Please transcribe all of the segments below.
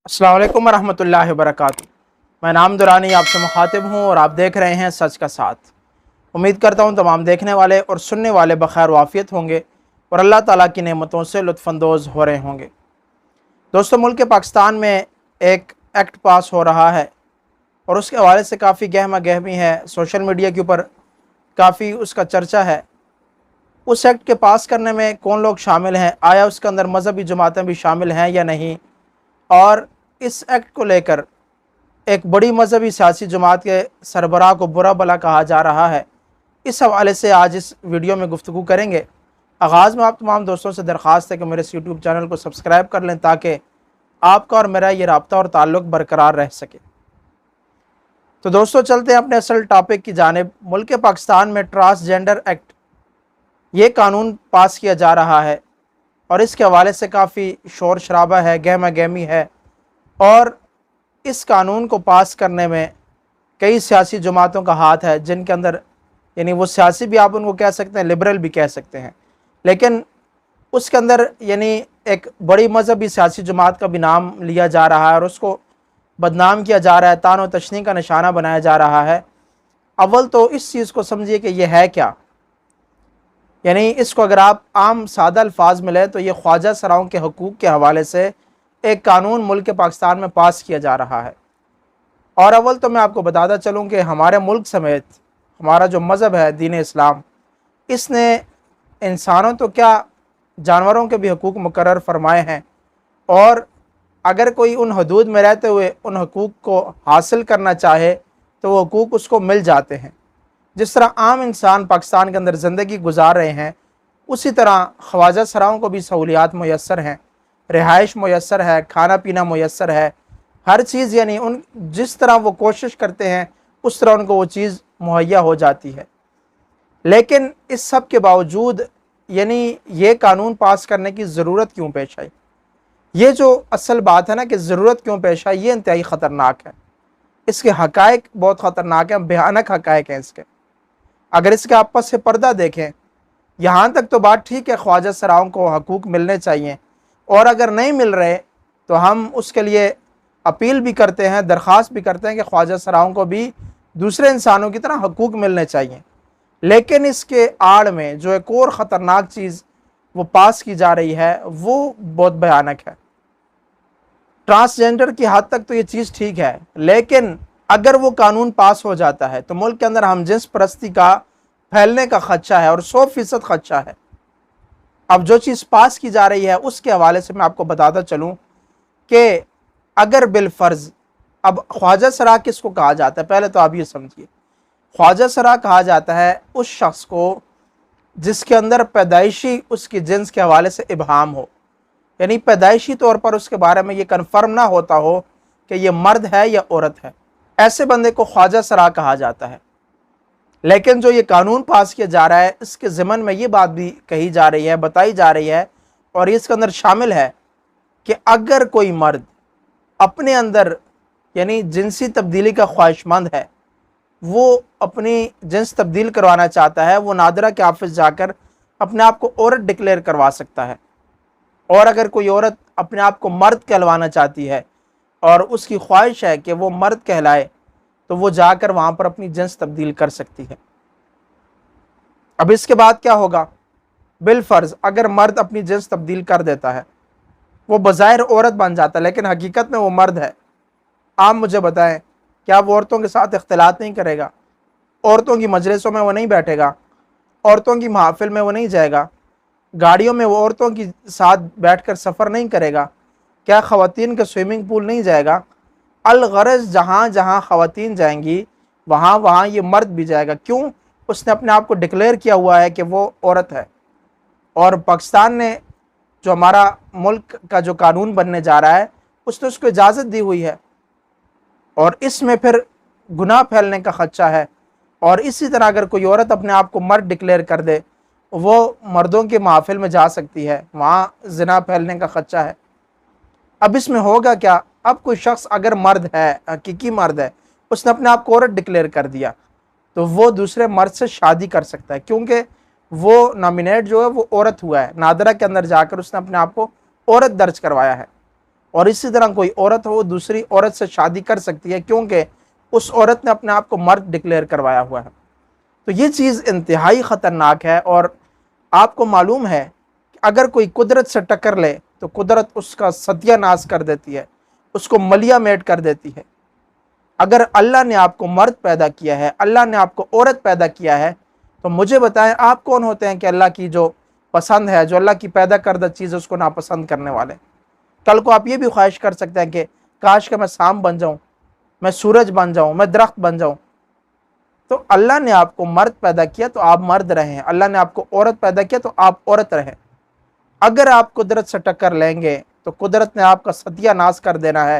अस्सलाम वालेकुम रहमतुल्लाहि वबरकातुहू। मैं नाम दुरानी आपसे मुखातिब हूँ और आप देख रहे हैं सच का साथ। उम्मीद करता हूँ तमाम देखने वाले और सुनने वाले बखैर वाफ़ियत होंगे और अल्लाह ताला की नेमतों से लुत्फ़अंदोज़ हो रहे होंगे। दोस्तों, मुल्क पाकिस्तान में एक एक्ट पास हो रहा है और उसके हवाले से काफ़ी गहमा गहमी है। सोशल मीडिया के ऊपर काफ़ी उसका चर्चा है। उस एक्ट के पास करने में कौन लोग शामिल हैं, आया उसके अंदर मज़हबी जमातें भी शामिल हैं या नहीं, और इस एक्ट को लेकर एक बड़ी मजहबी सियासी जमात के सरबराह को बुरा भला कहा जा रहा है। इस हवाले से आज इस वीडियो में गुफ्तगू करेंगे। आगाज़ में आप तमाम दोस्तों से दरख्वास्त है कि मेरे इस यूट्यूब चैनल को सब्सक्राइब कर लें ताकि आपका और मेरा ये राब्ता और ताल्लुक़ बरकरार रह सके। तो दोस्तों, चलते हैं अपने असल टॉपिक की जानिब। मुल्क पाकिस्तान में ट्रांसजेंडर एक्ट ये कानून पास किया जा रहा है और इसके हवाले से काफ़ी शोर शराबा है, गहमा गहमी है। और इस कानून को पास करने में कई सियासी जमातों का हाथ है, जिनके अंदर यानी वो सियासी भी आप उनको कह सकते हैं, लिबरल भी कह सकते हैं, लेकिन उसके अंदर यानी एक बड़ी मजहबी सियासी जमात का भी नाम लिया जा रहा है और उसको बदनाम किया जा रहा है, तान व तशनी का निशाना बनाया जा रहा है। अव्वल तो इस चीज़ को समझिए कि यह है क्या। यानी इसको अगर आप आम सादा अल्फाज में लें तो ये ख्वाजा सराओं के हकूक़ के हवाले से एक कानून मुल्क पाकिस्तान में पास किया जा रहा है। और अव्वल तो मैं आपको बताता चलूँ कि हमारे मुल्क समेत हमारा जो मज़हब है दीन इस्लाम, इसने इंसानों तो क्या जानवरों के भी हकूक़ मुकर्रर फरमाए हैं, और अगर कोई उन हदूद में रहते हुए उन हकूक़ को हासिल करना चाहे तो वो हकूक़ उसको मिल जाते हैं। जिस तरह आम इंसान पाकिस्तान के अंदर ज़िंदगी गुजार रहे हैं, उसी तरह ख्वाजा सराओं को भी सहूलियात मुयस्सर हैं, रिहाइश मुयस्सर है, खाना पीना मुयस्सर है, हर चीज़ यानी उन जिस तरह वो कोशिश करते हैं उस तरह उनको वो चीज़ मुहैया हो जाती है। लेकिन इस सब के बावजूद यानी ये कानून पास करने की ज़रूरत क्यों पेश आई, ये जो असल बात है ना कि ज़रूरत क्यों पेश आई, ये इंतहाई ख़तरनाक है। इसके हक़ाइक़ बहुत ख़तरनाक हैं, भयानक हक़ाइक़ हैं इसके। अगर इसके आपस से पर्दा देखें, यहाँ तक तो बात ठीक है, ख्वाजा सराओं को हकूक़ मिलने चाहिए, और अगर नहीं मिल रहे तो हम उसके लिए अपील भी करते हैं, दरख्वास्त भी करते हैं कि ख्वाजा सराओं को भी दूसरे इंसानों की तरह हकूक़ मिलने चाहिए। लेकिन इसके आड़ में जो एक और ख़तरनाक चीज़ वो पास की जा रही है वो बहुत भयानक है। ट्रांसजेंडर की हद तक तो ये चीज़ ठीक है, लेकिन अगर वो कानून पास हो जाता है तो मुल्क के अंदर हम जिन्स परस्ती का फैलने का ख़दशा है, और 100% ख़दशा है। अब जो चीज़ पास की जा रही है उसके हवाले से मैं आपको बताता चलूँ कि अगर बिलफ़र्ज़, अब ख्वाजा सरा किसको कहा जाता है, पहले तो आप ये समझिए। ख्वाजा सरा कहा जाता है उस शख्स को जिसके अंदर पैदाइशी उसकी जिन्स के हवाले से इबहाम हो, यानी पैदाइशी तौर पर उसके बारे में ये कन्फर्म ना होता हो कि ये मर्द है या औरत है, ऐसे बंदे को ख्वाजा सरा कहा जाता है। लेकिन जो ये कानून पास किया जा रहा है, इसके ज़िमन में ये बात भी कही जा रही है, बताई जा रही है, और इसके अंदर शामिल है कि अगर कोई मर्द अपने अंदर यानी जिनसी तब्दीली का ख्वाहिशमंद है, वो अपनी जिन्स तब्दील करवाना चाहता है, वो नादरा के ऑफिस जाकर अपने आप को औरत डिक्लेयर करवा सकता है। और अगर कोई औरत अपने आप को मर्द कहलवाना चाहती है और उसकी ख्वाहिश है कि वो मर्द कहलाए, तो वो जाकर वहाँ पर अपनी जिन्स तब्दील कर सकती है। अब इसके बाद क्या होगा, बिलफ़र्ज़ अगर मर्द अपनी जिन्स तब्दील कर देता है, वो बज़ाहिर औरत बन जाता है, लेकिन हकीकत में वो मर्द है। आप मुझे बताएं, क्या वो औरतों के साथ इख्तिलात नहीं करेगा? औरतों की मजलिसों में वो नहीं बैठेगा? औरतों की महफ़िल में वो नहीं जाएगा? गाड़ियों में वो औरतों के साथ बैठकर सफ़र नहीं करेगा? क्या ख़वातीन के स्विमिंग पूल नहीं जाएगा? अलगरज जहाँ जहाँ ख़वातीन जाएंगी वहाँ वहाँ ये मर्द भी जाएगा। क्यों? उसने अपने आप को डिक्लेयर किया हुआ है कि वो औरत है। और पाकिस्तान ने जो हमारा मुल्क का जो कानून बनने जा रहा है, उसने उसको इजाज़त दी हुई है, और इसमें फिर गुनाह फैलने का ख़दशा है। और इसी तरह अगर कोई औरत अपने आप को मर्द डिक्लेयर कर दे, वो मर्दों के महफ़िल में जा सकती है, वहाँ ज़िना फैलने का ख़दशा है। अब इसमें होगा क्या, अब कोई शख्स अगर मर्द है, हकीकी मर्द है, उसने अपने आप को औरत डिक्लेयर कर दिया, तो वो दूसरे मर्द से शादी कर सकता है, क्योंकि वो नॉमिनेट जो है वो औरत हुआ है। नादरा के अंदर जाकर उसने अपने आप को औरत दर्ज करवाया है। اور اسی طرح کوئی عورت ہو وہ دوسری عورت سے شادی کر سکتی ہے کیونکہ اس عورت نے اپنے آپ کو مرد ڈکلیئر کروایا ہوا ہے۔ تو یہ چیز انتہائی خطرناک ہے، اور آپ کو معلوم ہے کہ اگر کوئی قدرت سے ٹکر لے تو قدرت اس کا ستیہ ناش کر دیتی ہے، اس کو ملیا میٹ کر دیتی ہے۔ اگر اللہ نے آپ کو مرد پیدا کیا ہے، اللہ نے آپ کو عورت پیدا کیا ہے، تو مجھے بتائیں آپ کون ہوتے ہیں کہ اللہ کی جو پسند ہے، جو اللہ کی پیدا کردہ چیز ہے، اس کو ناپسند کرنے والے؟ کل کو آپ یہ بھی خواہش کر سکتے ہیں کہ کاش کہ میں سانپ بن جاؤں، میں سورج بن جاؤں، میں درخت بن جاؤں۔ تو اللہ نے آپ کو مرد پیدا کیا تو آپ مرد رہیں، اللہ نے آپ کو عورت پیدا کیا تو آپ عورت رہیں۔ اگر آپ قدرت سے ٹکر لیں گے تو قدرت نے آپ کا ستیہ ناش کر دینا ہے۔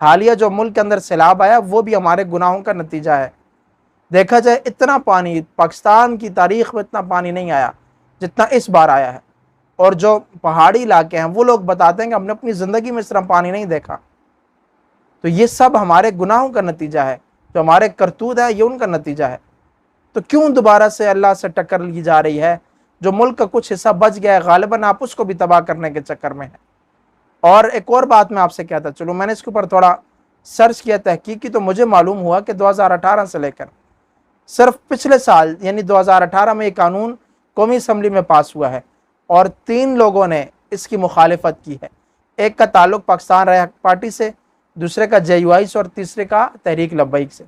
حالیہ جو ملک کے اندر سیلاب آیا وہ بھی ہمارے گناہوں کا نتیجہ ہے۔ دیکھا جائے اتنا پانی پاکستان کی تاریخ میں اتنا پانی نہیں آیا جتنا اس بار آیا ہے، اور جو پہاڑی علاقے ہیں وہ لوگ بتاتے ہیں کہ ہم نے اپنی زندگی میں اس طرح پانی نہیں دیکھا۔ تو یہ سب ہمارے گناہوں کا نتیجہ ہے، جو ہمارے کرتوت ہے یہ ان کا نتیجہ ہے۔ تو کیوں دوبارہ سے اللہ سے ٹکر لی جا رہی ہے؟ جو ملک کا کچھ حصہ بچ گیا ہے غالباً آپ اس کو بھی تباہ کرنے کے چکر میں ہیں۔ اور ایک اور بات میں آپ سے کہتا چلوں، میں نے اس کے اوپر تھوڑا سرچ کیا، تحقیق کی، تو مجھے معلوم ہوا کہ 2018 سے لے کر صرف پچھلے سال یعنی 2018 میں یہ قانون قومی اسمبلی میں پاس ہوا ہے، اور 3 لوگوں نے اس کی مخالفت کی ہے۔ ایک کا تعلق پاکستان رائے حق پارٹی سے، دوسرے کا JUI سے، اور تیسرے کا تحریک لبیک سے۔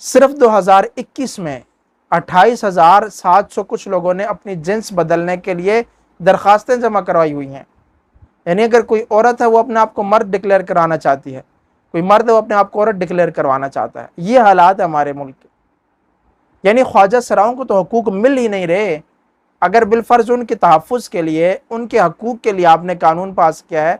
صرف 2021 میں 28,700 کچھ لوگوں نے اپنی جنس بدلنے کے لیے درخواستیں جمع کروائی ہوئی ہیں۔ یعنی اگر کوئی عورت ہے وہ اپنے آپ کو مرد ڈکلیئر کرانا چاہتی ہے، کوئی مرد ہے وہ اپنے آپ کو عورت ڈکلیئر کروانا چاہتا ہے۔ یہ حالات ہے ہمارے ملک کے۔ یعنی خواجہ سراؤں کو تو حقوق مل ہی نہیں رہے۔ اگر بالفرض ان کے تحفظ کے لیے، ان کے حقوق کے لیے آپ نے قانون پاس کیا ہے،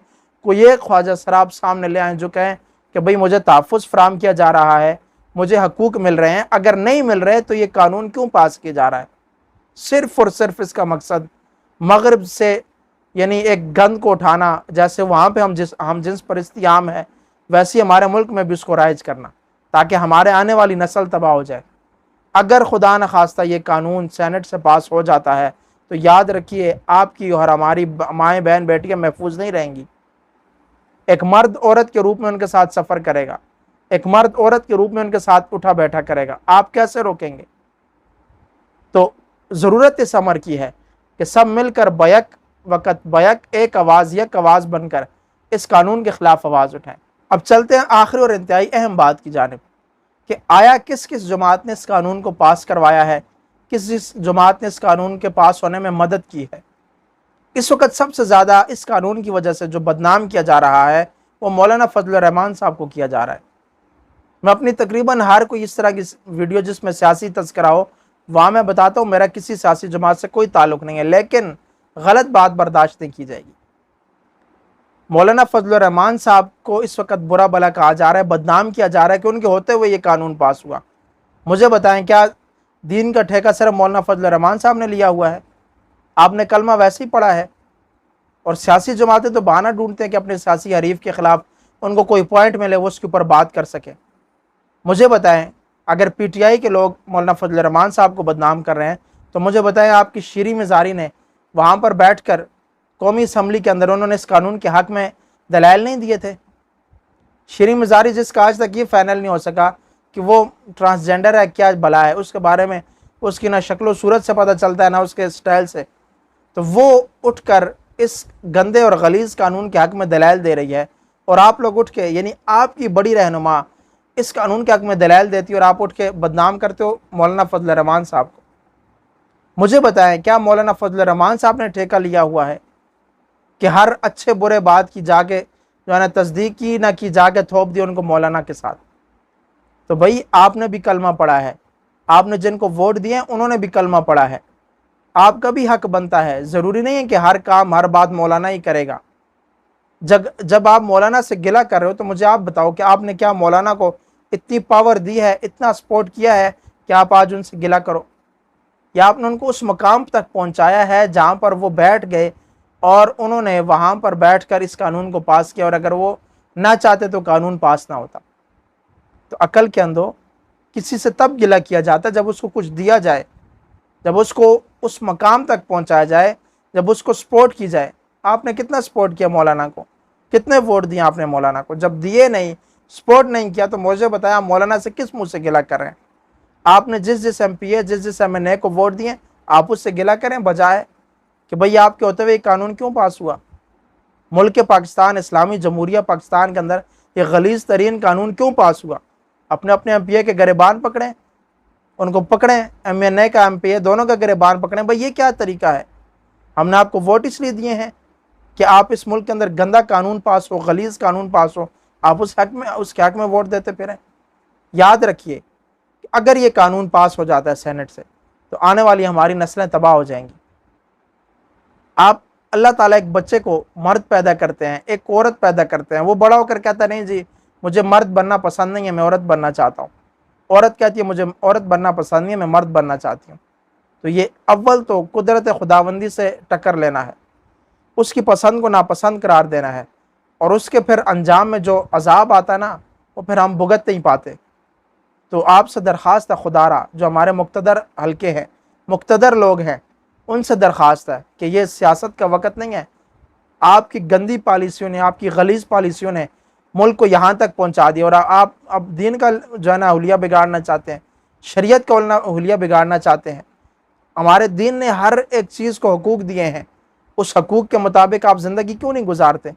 کوئی ایک خواجہ سراب سامنے لے آئیں جو کہیں کہ بھئی مجھے تحفظ فراہم کیا جا رہا ہے، مجھے حقوق مل رہے ہیں۔ اگر نہیں مل رہے تو یہ قانون کیوں پاس کیا جا رہا ہے؟ صرف اور صرف اس کا مقصد مغرب سے یعنی ایک گند کو اٹھانا، جیسے وہاں پہ ہم جنس پرستی عام ہے، ویسے ہمارے ملک میں بھی اس کو رائج کرنا، تاکہ ہمارے آنے والی نسل تباہ ہو جائے۔ اگر خدا نخواستہ یہ قانون سینٹ سے پاس ہو جاتا ہے تو یاد رکھیے آپ کی اور ہماری مائیں بہن بیٹیاں محفوظ نہیں رہیں گی۔ ایک مرد عورت کے روپ میں ان کے ساتھ سفر کرے گا، ایک مرد عورت کے روپ میں ان کے ساتھ اٹھا بیٹھا کرے گا، آپ کیسے روکیں گے؟ تو ضرورت اس امر کی ہے کہ سب مل کر بیک وقت بیک ایک آواز یک آواز بن کر اس قانون کے خلاف آواز اٹھائیں۔ اب چلتے ہیں آخری اور انتہائی اہم بات کی جانب کہ آیا کس کس جماعت نے اس قانون کو پاس کروایا ہے، کس جماعت نے اس قانون کے پاس ہونے میں مدد کی ہے۔ اس وقت سب سے زیادہ اس قانون کی وجہ سے جو بدنام کیا جا رہا ہے وہ مولانا فضل الرحمان صاحب کو کیا جا رہا ہے۔ میں اپنی تقریباً ہر کوئی اس طرح کی ویڈیو جس میں سیاسی تذکرہ ہو وہاں میں بتاتا ہوں میرا کسی سیاسی جماعت سے کوئی تعلق نہیں ہے، لیکن غلط بات برداشت نہیں کی جائے گی۔ مولانا فضل الرحمان صاحب کو اس وقت برا بلا کہا جا رہا ہے، بدنام کیا جا رہا ہے کہ ان کے ہوتے ہوئے یہ قانون پاس ہوا۔ مجھے بتائیں کیا دین کا ٹھیکہ صرف مولانا فضل الرحمان صاحب نے لیا ہوا ہے؟ آپ نے کلمہ ویسے ہی پڑھا ہے، اور سیاسی جماعتیں تو بہانہ ڈھونڈتے ہیں کہ اپنے سیاسی حریف کے خلاف ان کو کوئی پوائنٹ ملے وہ اس کے اوپر بات کر سکیں۔ مجھے بتائیں اگر PTI کے لوگ مولانا فضل الرحمان صاحب کو بدنام کر رہے ہیں تو مجھے بتائیں آپ کی شیریں مزاری نے وہاں پر بیٹھ کر قومی اسمبلی کے اندر انہوں نے اس قانون کے حق میں دلائل نہیں دیے تھے؟ شیریں مزاری جس کا آج تک یہ فائنل نہیں ہو سکا کہ وہ ٹرانسجینڈر ہے کیا بلا ہے، اس کے بارے میں اس کی نہ شکل و صورت سے پتہ چلتا ہے نہ اس کے سٹائل سے، تو وہ اٹھ کر اس گندے اور غلیظ قانون کے حق میں دلائل دے رہی ہے، اور آپ لوگ اٹھ کے یعنی آپ کی بڑی رہنما اس قانون کے حق میں دلائل دیتی اور آپ اٹھ کے بدنام کرتے ہو مولانا فضل الرحمان صاحب کو۔ مجھے بتائیں کیا مولانا فضل الرحمان صاحب نے ٹھیکہ لیا ہوا ہے کہ ہر اچھے برے بات کی جا کے جو ہے نا تصدیق کی نہ کی جا کے تھوپ دی ان کو مولانا کے ساتھ؟ تو بھائی آپ نے بھی کلمہ پڑھا ہے، آپ نے جن کو ووٹ دیے انہوں نے بھی کلمہ پڑھا ہے، آپ کا بھی حق بنتا ہے۔ ضروری نہیں ہے کہ ہر کام ہر بات مولانا ہی کرے گا۔ جب آپ مولانا سے گلہ کر رہے ہو تو مجھے آپ بتاؤ کہ آپ نے کیا مولانا کو اتنی پاور دی ہے، اتنا سپورٹ کیا ہے کہ آپ آج ان سے گلہ کرو، یا آپ نے ان کو اس مقام تک پہنچایا ہے جہاں پر وہ بیٹھ گئے اور انہوں نے وہاں پر بیٹھ کر اس قانون کو پاس کیا، اور اگر وہ نہ چاہتے تو قانون پاس نہ ہوتا۔ تو عقل کے اندھو کسی سے تب گلہ کیا جاتا جب اس کو کچھ دیا جائے، جب اس کو اس مقام تک پہنچایا جائے، جب اس کو سپورٹ کی جائے۔ آپ نے کتنا سپورٹ کیا مولانا کو؟ कितने वोट दिए आपने मौलाना को? जब दिए नहीं, सपोर्ट नहीं किया, तो मुझे बताया मौलाना से किस मुंह से गिला कर रहे हैं? आपने जिस जिस MPA, जिस जिस MNA को वोट दिए, आप उससे गिला करें, बजाय कि भाई आपके होते हुए कानून क्यों पास हुआ? मुल्क पाकिस्तान, इस्लामी जमहूरिया पाकिस्तान के अंदर ये गलीज़ तरीन कानून क्यों पास हुआ? अपने अपने MPA के गिरबान पकड़ें, उनको पकड़ें, MNA का MPA दोनों का गिरबान पकड़ें। भाई ये क्या तरीका है? हमने आपको वोट इसलिए दिए हैं कि आप इस मुल्क के अंदर गंदा कानून पास हो, गलीज़ कानून पास हो, आप उस हक में वोट देते फिरें। याद रखिए, अगर ये कानून पास हो जाता है सेनेट से, तो आने वाली हमारी नस्लें तबाह हो जाएंगी। आप अल्लाह ताला एक बच्चे को मर्द पैदा करते हैं, एक औरत पैदा करते हैं, वो बड़ा होकर कहता है नहीं जी मुझे मर्द बनना पसंद नहीं है, मैं औरत बनना चाहता हूँ। औरत कहती है मुझे औरत बनना पसंद नहीं है, मैं मर्द बनना चाहती हूँ। तो ये अव्वल तो कुदरत खुदाबंदी से टक्कर लेना है, उसकी पसंद को नापसंद करार देना है, और उसके फिर अंजाम में जो अजाब आता है ना, वो फिर हम भुगत नहीं पाते। तो आपसे दरख्वास्त है खुदारा, जो हमारे मुक्तदर हल्के हैं, मुक्तदर लोग हैं, उनसे दरख्वास्त है कि ये सियासत का वक़्त नहीं है। आपकी गंदी पॉलिसियों ने, आपकी गलीज़ पॉलिसियों ने मुल्क को यहाँ तक पहुँचा दिया, और आप अब दीन का जो है ना हुलिया बिगाड़ना चाहते हैं, शरीयत का हुलिया बिगाड़ना चाहते हैं। हमारे दीन ने हर एक चीज़ को हकूक़ दिए हैं, उस हकूक़ के मुताबिक आप ज़िंदगी क्यों नहीं गुजारते?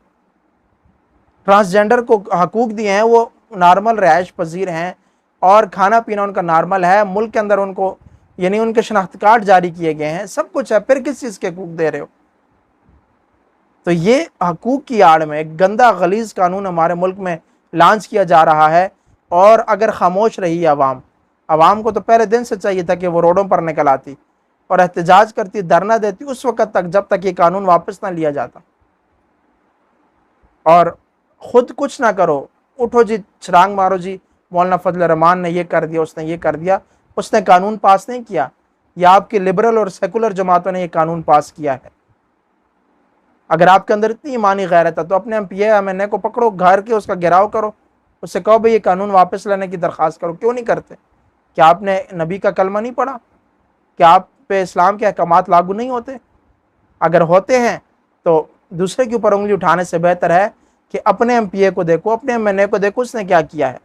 ट्रांसजेंडर को हकूक़ दिए हैं, वो नॉर्मल रिहाइश पजीर हैं और खाना पीना उनका नॉर्मल है, मुल्क के अंदर उनको यानी उनके शनाख्त कार्ड जारी किए गए हैं, सब कुछ है, फिर किस चीज़ के हकूक़ दे रहे हो? तो ये हकूक़ की आड़ में एक गंदा गलीज़ कानून हमारे मुल्क में लॉन्च किया जा रहा है। और अगर खामोश रही आवाम को तो पहले दिन से चाहिए था कि वो रोडों पर निकल आती और एहतजाज करती, धरना देती उस वक़्त तक जब तक ये कानून वापस ना लिया जाता। और ख़ुद कुछ ना करो, उठो जी छलांग मारो जी, मौलाना फजल रहमान ने ये कर दिया, उसने ये कर दिया। उसने कानून पास नहीं किया, या आपकी लिबरल और सेकुलर जमातों ने ये कानून पास किया है। अगर आपके अंदर इतनी ईमानी गैरत है तो अपने MPA MNA को पकड़ो, घर के उसका घेराव करो, उससे कहो भाई ये कानून वापस लेने की दरख्वास्त करो। क्यों नहीं करते? क्या आपने नबी का कलमा नहीं पढ़ा? क्या आप पे इस्लाम के अहकामात लागू नहीं होते? अगर होते हैं तो दूसरे के ऊपर उंगली उठाने से बेहतर है कि अपने MPA को देखो, अपने MNA को देखो उसने क्या किया है।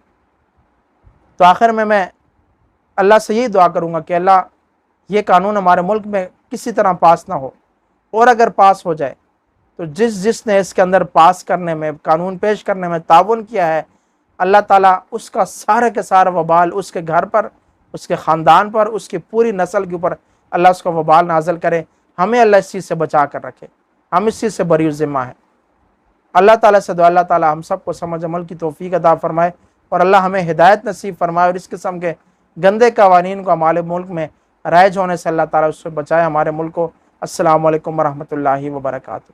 तो आखिर में मैं अल्लाह से यही दुआ करूँगा कि अल्लाह ये कानून हमारे मुल्क में किसी तरह पास ना हो, और अगर पास हो जाए तो जिसने इसके अंदर पास करने में, कानून पेश करने में ताउन किया है, अल्लाह ताला उसका सारे के सारा वबाल उसके घर पर, उसके ख़ानदान पर, उसकी पूरी नस्ल के ऊपर अल्लाह उसका वबाल नाज़िल करे। हमें अल्लाह इस चीज़ से बचा कर रखे, हम इस चीज़ से बरी ज़िम्मा है। अल्लाह ताला से दुआ, अल्लाह ताला हम सबको समझ अमल की तौफीक अता फरमाए, और अल्लाह हमें हिदायत नसीब फरमाए, और इस किस्म के गंदे कवानीन को हमारे मुल्क में राइज होने से अल्लाह ताला उससे बचाए हमारे मुल्क को। अस्सलामु अलैकुम वरहमतुल्लाहि वबरकातुहू।